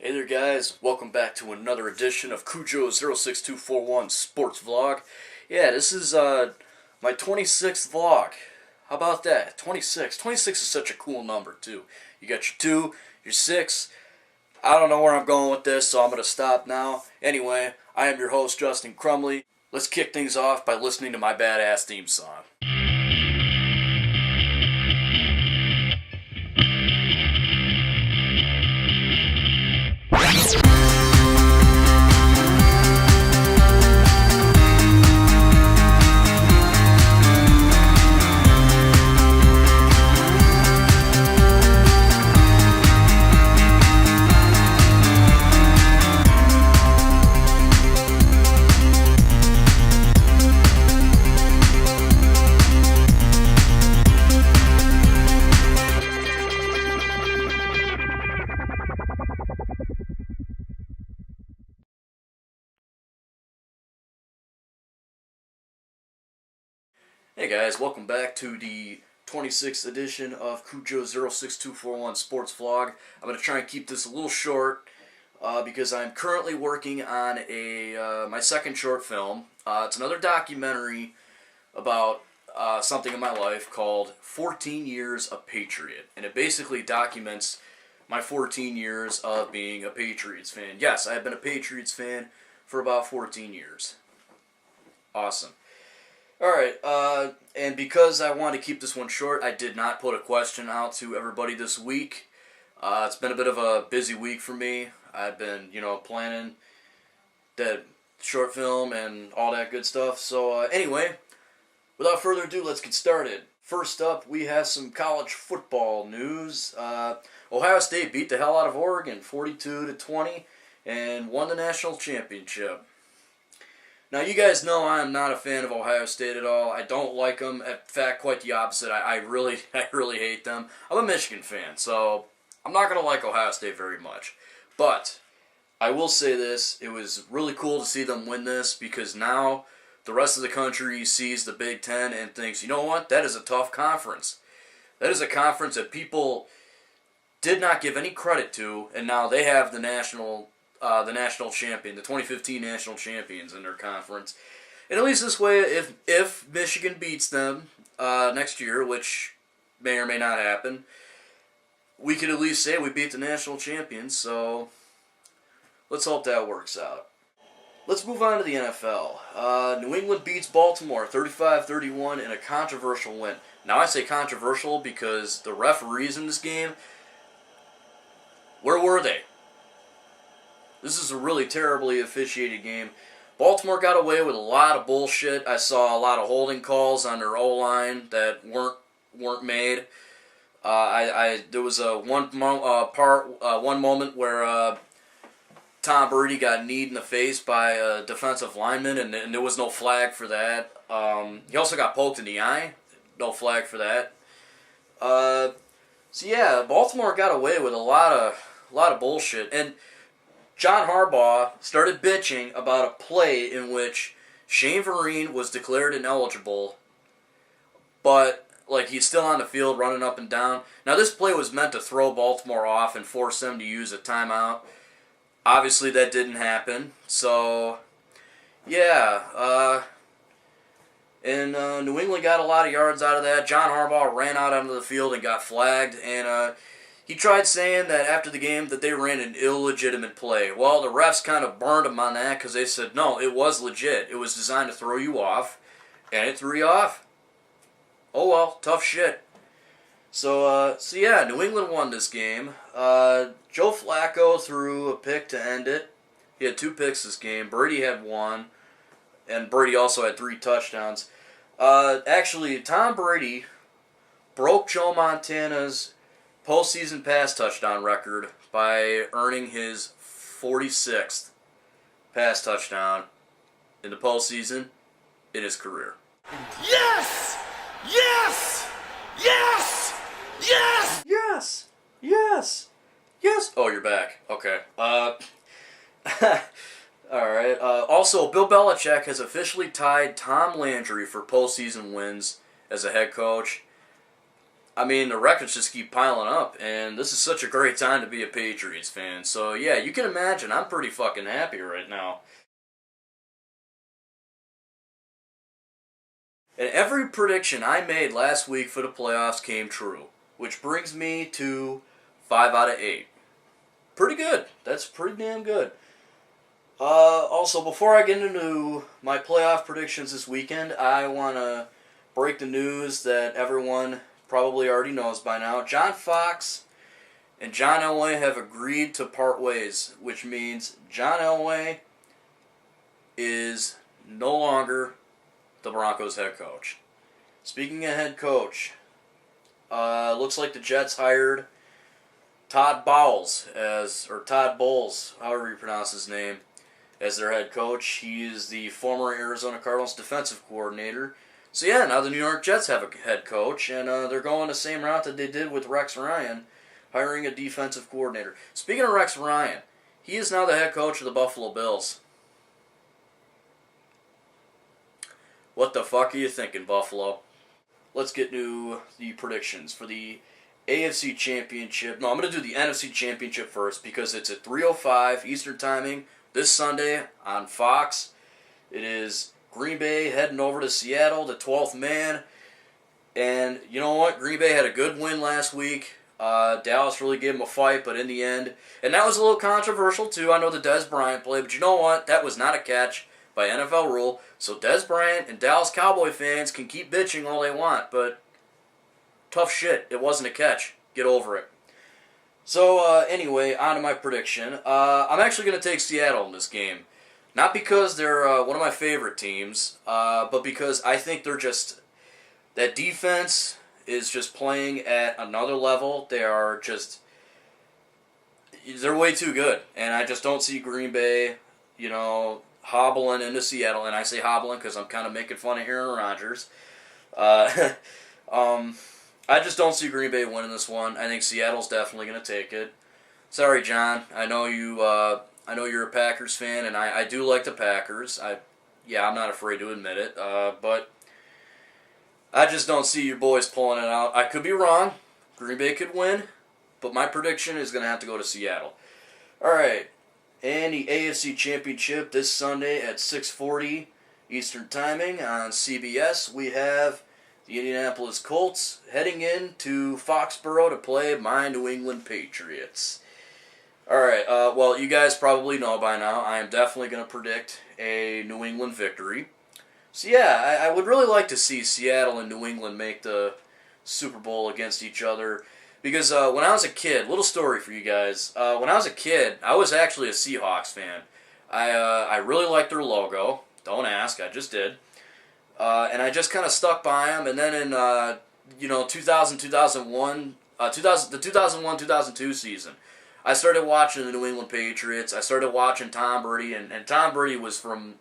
Hey there guys, welcome back to another edition of Cujo06241 Sports Vlog. Yeah, this is my 26th vlog. How about that? 26. 26 is such a cool number too. You got your 2, your 6. I don't know where I'm going with this, so I'm going to stop now. Anyway, I am your host Justin Crumley. Let's kick things off by listening to my badass theme song. Hey guys, welcome back to the 26th edition of Cujo06241 Sports Vlog. I'm going to try and keep this a little short because I'm currently working on my second short film. It's another documentary about something in my life called 14 Years a Patriot. And it basically documents my 14 years of being a Patriots fan. Yes, I have been a Patriots fan for about 14 years. Awesome. Alright, and because I want to keep this one short, I did not put a question out to everybody this week. It's been a bit of a busy week for me. I've been, planning that short film and all that good stuff. So, anyway, without further ado, let's get started. First up, we have some college football news. Ohio State beat the hell out of Oregon, 42-20, and won the national championship. Now, you guys know I am not a fan of Ohio State at all. I don't like them. In fact, quite the opposite. I really hate them. I'm a Michigan fan, so I'm not going to like Ohio State very much. But I will say this. It was really cool to see them win this because now the rest of the country sees the Big Ten and thinks, you know what? That is a tough conference. That is a conference that people did not give any credit to, and now they have the national champion, the 2015 national champions in their conference. And at least this way, if Michigan beats them next year, which may or may not happen, we could at least say we beat the national champions, so let's hope that works out. Let's move on to the NFL. New England beats Baltimore 35-31 in a controversial win. Now I say controversial because the referees in this game, where were they? This is a really terribly officiated game. Baltimore got away with a lot of bullshit. I saw a lot of holding calls on their O-line that weren't made. There was one moment where Tom Brady got kneed in the face by a defensive lineman, and there was no flag for that. He also got poked in the eye. No flag for that. So yeah, Baltimore got away with a lot of bullshit. And John Harbaugh started bitching about a play in which Shane Vereen was declared ineligible, but he's still on the field running up and down. Now this play was meant to throw Baltimore off and force them to use a timeout. Obviously that didn't happen. So yeah, and New England got a lot of yards out of that. John Harbaugh ran out onto the field and got flagged, and he tried saying that after the game that they ran an illegitimate play. Well, the refs kind of burned him on that because they said, no, it was legit. It was designed to throw you off, and it threw you off. Oh well, tough shit. So yeah, New England won this game. Joe Flacco threw a pick to end it. He had 2 picks this game. Brady had 1, and Brady also had 3 touchdowns. Actually, Tom Brady broke Joe Montana's postseason pass touchdown record by earning his 46th pass touchdown in the postseason in his career. Yes! Yes! Yes! Yes! Yes! Yes! Yes! Oh, you're back. Okay. Alright. Also, Bill Belichick has officially tied Tom Landry for postseason wins as a head coach. I mean, the records just keep piling up, and this is such a great time to be a Patriots fan. So, yeah, you can imagine I'm pretty fucking happy right now. And every prediction I made last week for the playoffs came true, which brings me to 5 out of 8. Pretty good. That's pretty damn good. Also, before I get into my playoff predictions this weekend, I want to break the news that everyone probably already knows by now. John Fox and John Elway have agreed to part ways, which means John Elway is no longer the Broncos head coach. Speaking of head coach, looks like the Jets hired Todd Bowles Todd Bowles, however you pronounce his name, as their head coach. He is the former Arizona Cardinals defensive coordinator. So yeah, now the New York Jets have a head coach, and they're going the same route that they did with Rex Ryan, hiring a defensive coordinator. Speaking of Rex Ryan, he is now the head coach of the Buffalo Bills. What the fuck are you thinking, Buffalo? Let's get to the predictions for the AFC Championship. No, I'm going to do the NFC Championship first because it's at 3:05 Eastern Timing this Sunday on Fox. It is Green Bay heading over to Seattle, the 12th man. And you know what? Green Bay had a good win last week. Dallas really gave them a fight, but in the end, and that was a little controversial too. I know the Dez Bryant play, but you know what? That was not a catch by NFL rule. So Dez Bryant and Dallas Cowboy fans can keep bitching all they want, but tough shit. It wasn't a catch. Get over it. So anyway, on to my prediction. I'm actually going to take Seattle in this game. Not because they're one of my favorite teams, but because I think they're just... That defense is just playing at another level. They're way too good. And I just don't see Green Bay, hobbling into Seattle. And I say hobbling because I'm kind of making fun of Aaron Rodgers. I just don't see Green Bay winning this one. I think Seattle's definitely going to take it. Sorry, John. I know you're a Packers fan, and I do like the Packers. I'm not afraid to admit it. But I just don't see you boys pulling it out. I could be wrong. Green Bay could win, but my prediction is going to have to go to Seattle. All right. And the AFC Championship this Sunday at 6:40 Eastern Timing on CBS. We have the Indianapolis Colts heading in to Foxborough to play my New England Patriots. Alright, well, you guys probably know by now, I am definitely going to predict a New England victory. So yeah, I would really like to see Seattle and New England make the Super Bowl against each other. Because when I was a kid, little story for you guys, when I was a kid, I was actually a Seahawks fan. I really liked their logo. Don't ask, I just did. And I just kind of stuck by them. And then in, 2001, the 2001-2002 season, I started watching the New England Patriots. I started watching Tom Brady. And Tom Brady was from,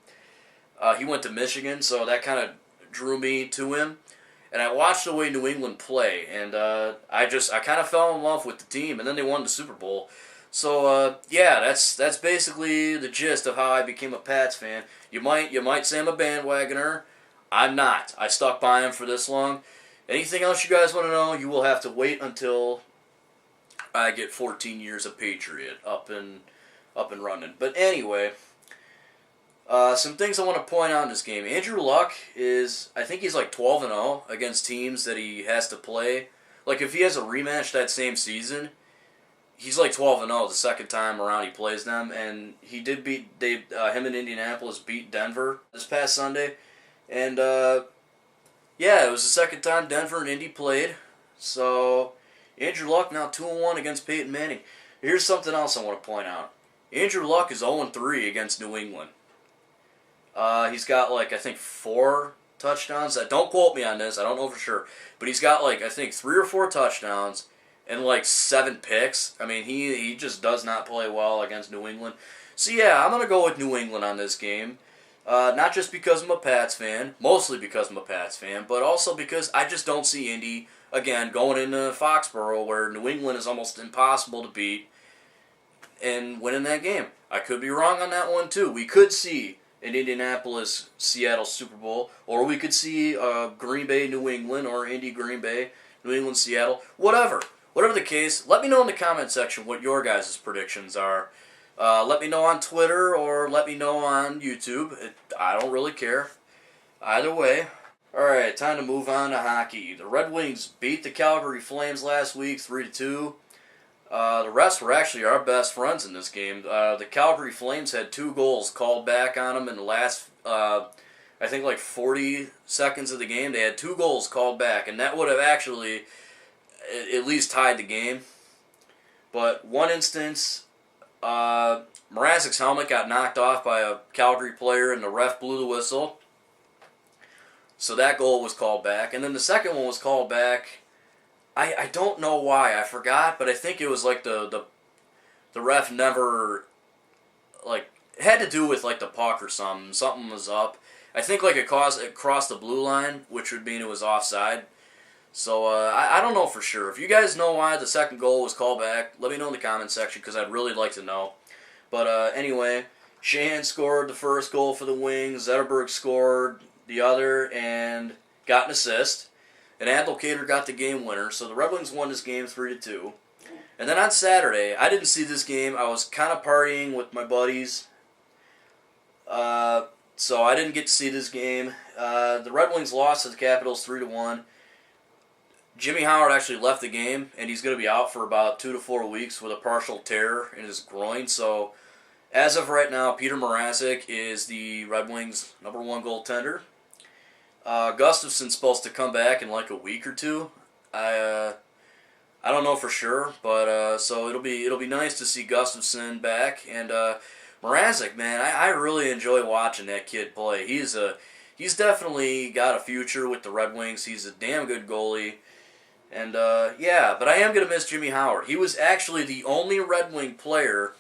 he went to Michigan, so that kind of drew me to him. And I watched the way New England play. And I kind of fell in love with the team. And then they won the Super Bowl. So, that's basically the gist of how I became a Pats fan. You might say I'm a bandwagoner. I'm not. I stuck by him for this long. Anything else you guys want to know, you will have to wait until I get 14 years of Patriot up and running. But anyway, some things I want to point out in this game. Andrew Luck I think he's like 12-0 against teams that he has to play. Like if he has a rematch that same season, he's like 12-0 the second time around he plays them. And he did him and Indianapolis beat Denver this past Sunday. And, it was the second time Denver and Indy played. So, Andrew Luck now 2-1 against Peyton Manning. Here's something else I want to point out. Andrew Luck is 0-3 against New England. He's got, I think 4 touchdowns. Don't quote me on this, I don't know for sure. But he's got, I think 3 or 4 touchdowns and, 7 picks. I mean, he just does not play well against New England. So, yeah, I'm going to go with New England on this game. Not just because I'm a Pats fan, mostly because I'm a Pats fan, but also because I just don't see Indy, again, going into Foxborough where New England is almost impossible to beat and winning that game. I could be wrong on that one too. We could see an Indianapolis-Seattle Super Bowl, or we could see Green Bay-New England or Indy-Green Bay. New England, Seattle, whatever. Whatever the case, let me know in the comment section what your guys' predictions are. Let me know on Twitter or let me know on YouTube. I don't really care. Either way. Alright, time to move on to hockey. The Red Wings beat the Calgary Flames last week 3-2. The rest were actually our best friends in this game. The Calgary Flames had 2 goals called back on them in the last, I think, like 40 seconds of the game. They had 2 goals called back, and that would have actually at least tied the game. But one instance, Mrazek's helmet got knocked off by a Calgary player, and the ref blew the whistle. So that goal was called back. And then the second one was called back. I don't know why. I forgot, but I think it was like the ref never, like, it had to do with like the puck or something. Something was up. I think like it crossed the blue line, which would mean it was offside. So I don't know for sure. If you guys know why the second goal was called back, let me know in the comment section because I'd really like to know. But anyway, Sheahan scored the first goal for the Wings. Zetterberg scored the other and got an assist. And Advocator got the game winner. So the Red Wings won this game 3-2. And then on Saturday, I didn't see this game. I was kind of partying with my buddies. So I didn't get to see this game. The Red Wings lost to the Capitals 3-1. Jimmy Howard actually left the game, and he's going to be out for about 2 to 4 weeks with a partial tear in his groin. So as of right now, Peter Mrazek is the Red Wings' #1 goaltender. Gustafson's supposed to come back in like a week or two. I don't know for sure, but so it'll be nice to see Gustafson back. And Mrazek, man, I really enjoy watching that kid play. He's definitely got a future with the Red Wings. He's a damn good goalie. And yeah, but I am gonna miss Jimmy Howard. He was actually the only Red Wing player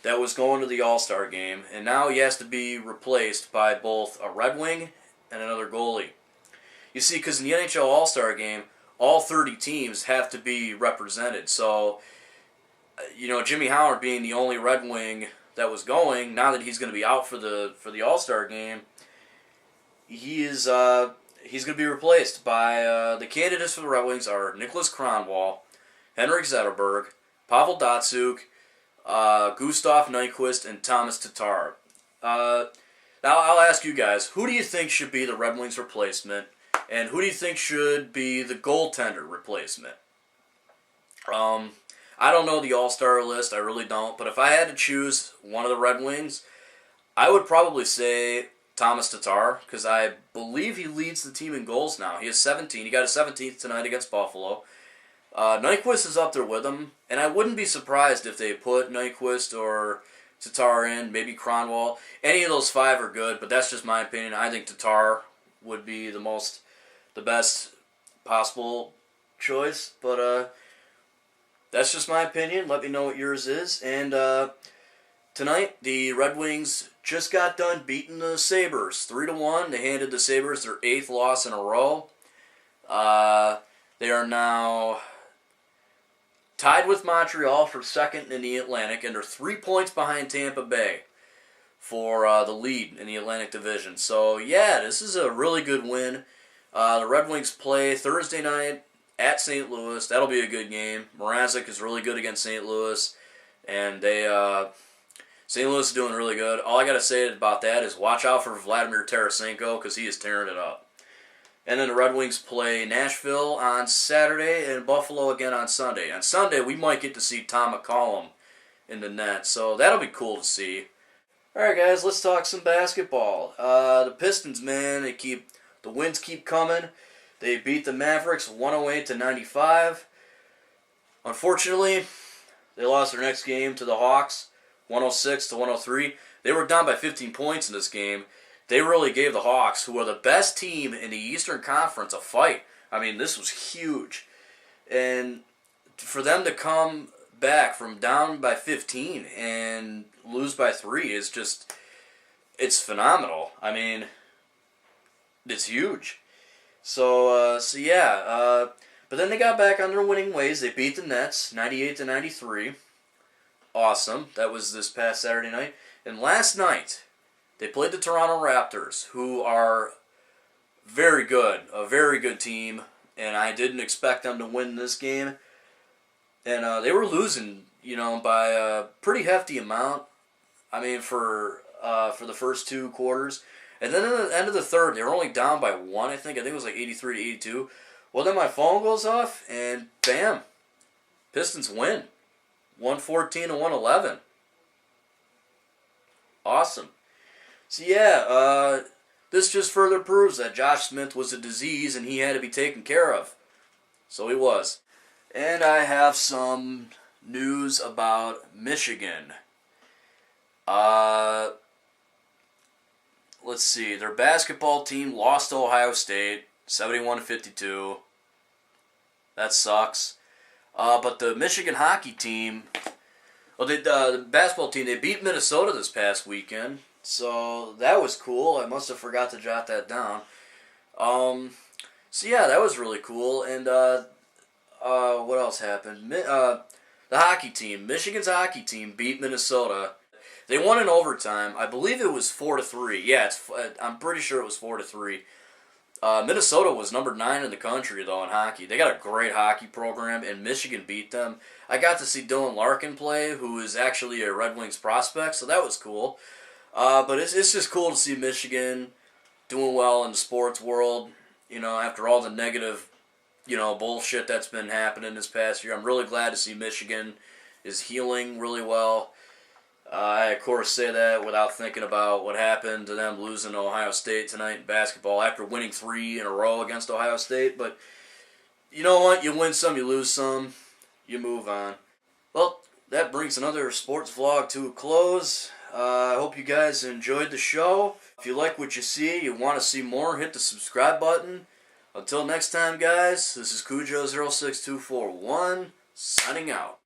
that was going to the All-Star game, and now he has to be replaced by both a Red Wing and another goalie. You see, because in the NHL All-Star game, all 30 teams have to be represented. So, you know, Jimmy Howard being the only Red Wing that was going, now that he's going to be out for the All-Star game, he's going to be replaced by the candidates for the Red Wings are Nicholas Kronwall, Henrik Zetterberg, Pavel Datsyuk, Gustav Nyquist, and Thomas Tatar. Now, I'll ask you guys, who do you think should be the Red Wings replacement, and who do you think should be the goaltender replacement? I don't know the All-Star list, I really don't, but if I had to choose one of the Red Wings, I would probably say Thomas Tatar, because I believe he leads the team in goals now. He has 17. He got his 17th tonight against Buffalo. Nyquist is up there with him, and I wouldn't be surprised if they put Nyquist or Tatar in, maybe Kronwall. Any of those 5 are good, but that's just my opinion. I think Tatar would be the best possible choice, but that's just my opinion. Let me know what yours is. And tonight, the Red Wings just got done beating the Sabres 3-1. They handed the Sabres their 8th loss in a row. They are now tied with Montreal for second in the Atlantic, and they're 3 points behind Tampa Bay for the lead in the Atlantic Division. So, yeah, this is a really good win. The Red Wings play Thursday night at St. Louis. That'll be a good game. Mrazek is really good against St. Louis, and St. Louis is doing really good. All I got to say about that is watch out for Vladimir Tarasenko because he is tearing it up. And then the Red Wings play Nashville on Saturday and Buffalo again on Sunday. On Sunday, we might get to see Tom McCollum in the net, so that'll be cool to see. Alright guys, let's talk some basketball. The Pistons, man, the wins keep coming. They beat the Mavericks 108-95. Unfortunately, they lost their next game to the Hawks 106-103. They were down by 15 points in this game. They really gave the Hawks, who are the best team in the Eastern Conference, a fight. I mean, this was huge. And for them to come back from down by 15 and lose by 3 is just, it's phenomenal. I mean, it's huge. So yeah. But then they got back on their winning ways. They beat the Nets 98-93. Awesome. That was this past Saturday night. And last night, they played the Toronto Raptors, who are very good, a very good team. and I didn't expect them to win this game. And they were losing, by a pretty hefty amount. I mean, for the first two quarters. And then at the end of the third, they were only down by one, I think. I think it was like 83 to 82. Well, then my phone goes off, and bam, Pistons win. 114 to 111. Awesome. So, yeah, this just further proves that Josh Smith was a disease and he had to be taken care of. So he was. And I have some news about Michigan. Let's see. Their basketball team lost to Ohio State, 71-52. That sucks. But the Michigan hockey team, the basketball team, they beat Minnesota this past weekend. So that was cool. I must have forgot to jot that down. So yeah, that was really cool. And what else happened? The hockey team, Michigan's hockey team, beat Minnesota. They won in overtime. I believe it was 4-3. Yeah, I'm pretty sure it was 4-3. Minnesota was number 9 in the country, though, in hockey. They got a great hockey program, and Michigan beat them. I got to see Dylan Larkin play, who is actually a Red Wings prospect, so that was cool. But it's just cool to see Michigan doing well in the sports world, after all the negative, bullshit that's been happening this past year. I'm really glad to see Michigan is healing really well. I, of course, say that without thinking about what happened to them losing to Ohio State tonight in basketball after winning 3 in a row against Ohio State. But you know what? You win some, you lose some, you move on. Well, that brings another sports vlog to a close. I hope you guys enjoyed the show. If you like what you see, you want to see more, hit the subscribe button. Until next time, guys, this is Cujo06241, signing out.